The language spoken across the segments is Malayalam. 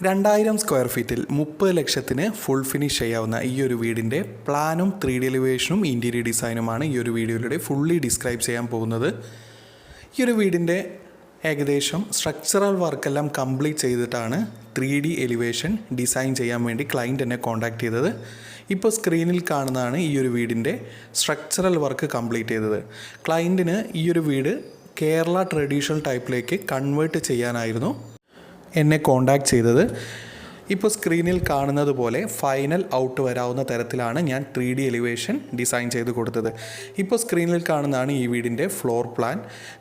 2000 സ്ക്വയർ ഫീറ്റിൽ 30 ലക്ഷത്തിന് ഫുൾ ഫിനിഷ് ചെയ്യാവുന്ന ഈ ഒരു വീടിൻ്റെ പ്ലാനും 3D എലിവേഷനും ഇൻറ്റീരിയർ ഡിസൈനുമാണ് ഈ ഒരു വീഡിയോയിലൂടെ ഫുള്ളി ഡിസ്ക്രൈബ് ചെയ്യാൻ പോകുന്നത്. ഈ ഒരു വീടിൻ്റെ ഏകദേശം സ്ട്രക്ചറൽ വർക്കെല്ലാം കംപ്ലീറ്റ് ചെയ്തിട്ടാണ് 3D എലിവേഷൻ ഡിസൈൻ ചെയ്യാൻ വേണ്ടി ക്ലയൻറ്റ് എന്നെ കോൺടാക്ട് ചെയ്തത്. ഇപ്പോൾ സ്ക്രീനിൽ കാണുന്നതാണ് ഈ ഒരു വീടിൻ്റെ സ്ട്രക്ചറൽ വർക്ക് കംപ്ലീറ്റ് ചെയ്തത്. ക്ലയൻറ്റിന് ഈ ഒരു വീട് കേരള ട്രഡീഷണൽ ടൈപ്പിലേക്ക് കൺവേർട്ട് ചെയ്യാനായിരുന്നു എന്നെ കോണ്ടാക്ട് ചെയ്തത്. ഇപ്പോൾ സ്ക്രീനിൽ കാണുന്നത് പോലെ ഫൈനൽ ഔട്ട് വരാവുന്ന തരത്തിലാണ് ഞാൻ 3D എലിവേഷൻ ഡിസൈൻ ചെയ്ത് കൊടുത്തത്. ഇപ്പോൾ സ്ക്രീനിൽ കാണുന്നതാണ് ഈ വീടിൻ്റെ ഫ്ലോർ പ്ലാൻ.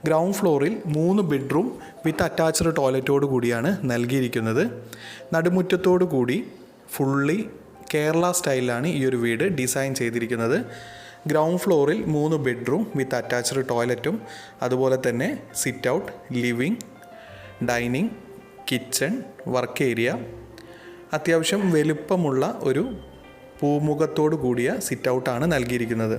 ഗ്രൗണ്ട് ഫ്ലോറിൽ 3 ബെഡ്റൂം വിത്ത് അറ്റാച്ച്ഡ് ടോയ്ലറ്റോട് കൂടിയാണ് നൽകിയിരിക്കുന്നത്. നടുമുറ്റത്തോടു കൂടി ഫുള്ളി കേരള സ്റ്റൈലിലാണ് ഈ ഒരു വീട് ഡിസൈൻ ചെയ്തിരിക്കുന്നത്. ഗ്രൗണ്ട് ഫ്ലോറിൽ 3 ബെഡ്റൂം വിത്ത് അറ്റാച്ച്ഡ് ടോയ്ലറ്റും അതുപോലെ തന്നെ sit out, living, dining, kitchen, work area, അത്യാവശ്യം വലുപ്പമുള്ള ഒരു പൂമുഖത്തോടു കൂടിയ സിറ്റ് ഔട്ടാണ് നൽകിയിരിക്കുന്നത്.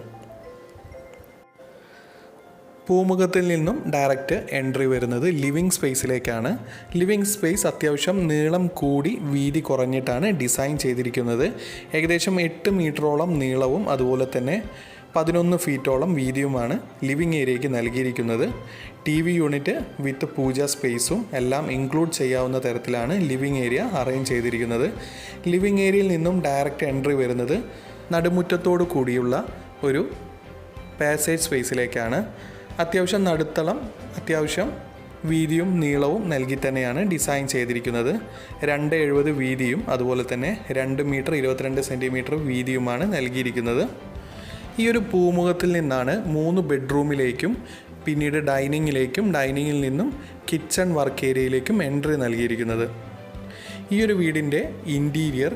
പൂമുഖത്തിൽ നിന്നും ഡയറക്റ്റ് എൻട്രി വരുന്നത് ലിവിങ് സ്പേസിലേക്കാണ്. ലിവിങ് സ്പേസ് അത്യാവശ്യം നീളം കൂടി വീതി കുറഞ്ഞിട്ടാണ് ഡിസൈൻ ചെയ്തിരിക്കുന്നത്. ഏകദേശം 8 മീറ്ററോളം നീളവും അതുപോലെ തന്നെ 11 ഫീറ്റോളം വീതിയുമാണ് ലിവിങ് ഏരിയയ്ക്ക് നൽകിയിരിക്കുന്നത്. TV യൂണിറ്റ് വിത്ത് പൂജ സ്പേസും എല്ലാം ഇൻക്ലൂഡ് ചെയ്യാവുന്ന തരത്തിലാണ് ലിവിങ് ഏരിയ അറേഞ്ച് ചെയ്തിരിക്കുന്നത്. ലിവിങ് ഏരിയയിൽ നിന്നും ഡയറക്റ്റ് എൻട്രി വരുന്നത് നടുമുറ്റത്തോടു കൂടിയുള്ള ഒരു പാസേജ് സ്പേസിലേക്കാണ്. അത്യാവശ്യം നടുത്തളം അത്യാവശ്യം വീതിയും നീളവും നൽകി തന്നെയാണ് ഡിസൈൻ ചെയ്തിരിക്കുന്നത്. 2.70 വീതിയും അതുപോലെ തന്നെ 2 മീറ്റർ 22 സെൻറ്റിമീറ്റർ വീതിയുമാണ് നൽകിയിരിക്കുന്നത്. ഈ ഒരു പൂമുഖത്തിൽ നിന്നാണ് 3 ബെഡ്റൂമിലേക്കും പിന്നീട് ഡൈനിങ്ങിലേക്കും ഡൈനിങ്ങിൽ നിന്നും കിച്ചൺ വർക്ക് ഏരിയയിലേക്കും എൻട്രി നൽകിയിരിക്കുന്നത്. ഈ ഒരു വീടിൻ്റെ ഇൻറ്റീരിയർ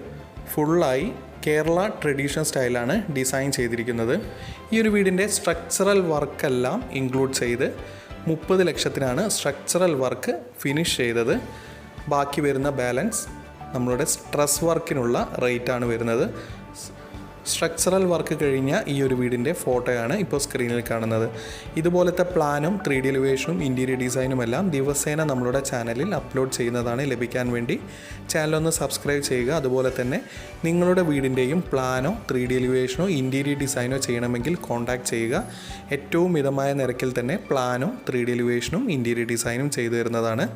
ഫുള്ളായി കേരള ട്രഡീഷണൽ സ്റ്റൈലാണ് ഡിസൈൻ ചെയ്തിരിക്കുന്നത്. ഈ ഒരു വീടിൻ്റെ സ്ട്രക്ചറൽ വർക്കെല്ലാം ഇൻക്ലൂഡ് ചെയ്ത് 30 ലക്ഷത്തിനാണ് സ്ട്രക്ചറൽ വർക്ക് ഫിനിഷ് ചെയ്തത്. ബാക്കി വരുന്ന ബാലൻസ് നമ്മളുടെ സ്ട്രെസ് വർക്കിനുള്ള റേറ്റാണ് വരുന്നത്. സ്ട്രക്ചറൽ വർക്ക് കഴിഞ്ഞ ഈ ഒരു വീടിൻ്റെ ഫോട്ടോയാണ് ഇപ്പോൾ സ്ക്രീനിൽ കാണുന്നത്. ഇതുപോലത്തെ പ്ലാനും 3D എലിവേഷനും ഇൻറ്റീരിയർ ഡിസൈനും എല്ലാം ദിവസേന നമ്മളുടെ ചാനലിൽ അപ്ലോഡ് ചെയ്യുന്നതാണ്. ലഭിക്കാൻ വേണ്ടി ചാനലൊന്ന് സബ്സ്ക്രൈബ് ചെയ്യുക. അതുപോലെ തന്നെ നിങ്ങളുടെ വീടിൻ്റെയും പ്ലാനോ 3D എലിവേഷനോ ഇൻറ്റീരിയർ ഡിസൈനോ ചെയ്യണമെങ്കിൽ കോൺടാക്ട് ചെയ്യുക. ഏറ്റവും മിതമായ നിരക്കിൽ തന്നെ പ്ലാനും 3D എലിവേഷനും ഇൻറ്റീരിയർ ഡിസൈനും ചെയ്തു തരുന്നതാണ്.